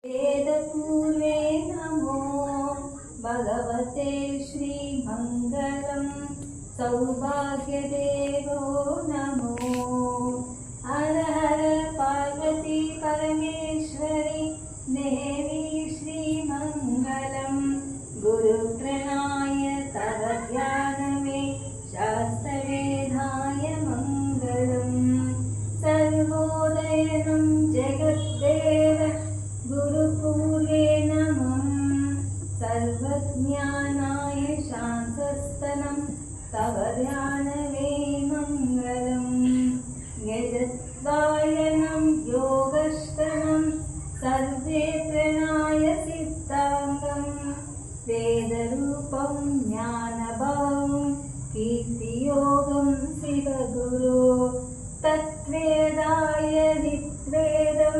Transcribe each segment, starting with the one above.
वेदपूर्वे नमो भगवते श्रीमङ्गलं सौभाग्यदेवो नमो हर हर पार्वती परमेश्वरी देवी श्रीमङ्गलं गुरुप्रणाय तव ध्यानमे शास्त्रवेदाय मङ्गलम् सर्वोदयनं जगद्देव गुरुपूर्वे नमः सर्वज्ञानाय शान्तस्तनं तव ध्यानमे मङ्गलम् यजद्वायनं योगस्तनं सर्वे प्रणाय सिद्धाङ्गं वेदरूपं ज्ञानभावं कीर्तियोगं शिवगुरो तत्वेदाय नित्वेदं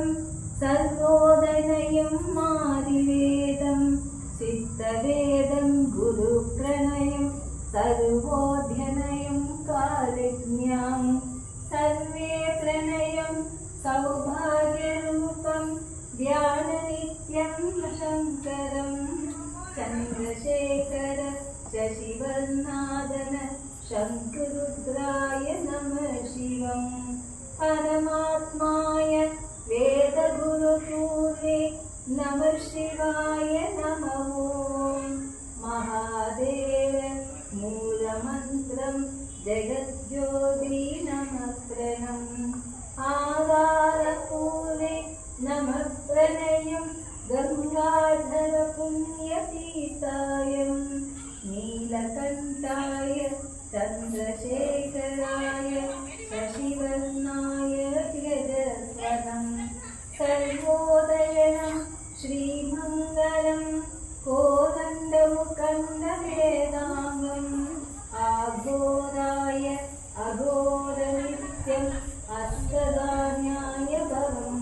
सर्वोदयं मादिवेदं सिद्धवेदं गुरुप्रणयं सर्वोऽध्ययनं कालज्ञां सर्वे प्रणयं सौभाग्यरूपं ध्याननित्यं शङ्करं चन्द्रशेखर शशिवर्णादन शङ्खरुद्राय नमः शिवं परमात्माय वेदगुरुपूर्वे नमः शिवाय नमः ॐ महादेव मूलमन्त्रं जगज्योति नमः प्रणम् आधारपूर्वे नमः प्रणयं गङ्गाधर पुण्यतीर्थाय नीलकण्ठाय चन्द्रशेखराय शशिवर्णाय यजस्वनं सर्वोदयनं श्रीमङ्गलं कोदण्डमुखण्डवेदाङ्गम् आघोराय अघोरनित्यम् अष्टदान्याय भवम्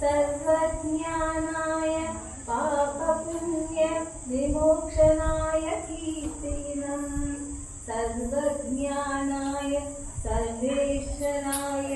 सर्वज्ञानाय पापपुण्य विमोक्षणाय कीर्तिनं सर्वज्ञानाय सर्वेश्वराय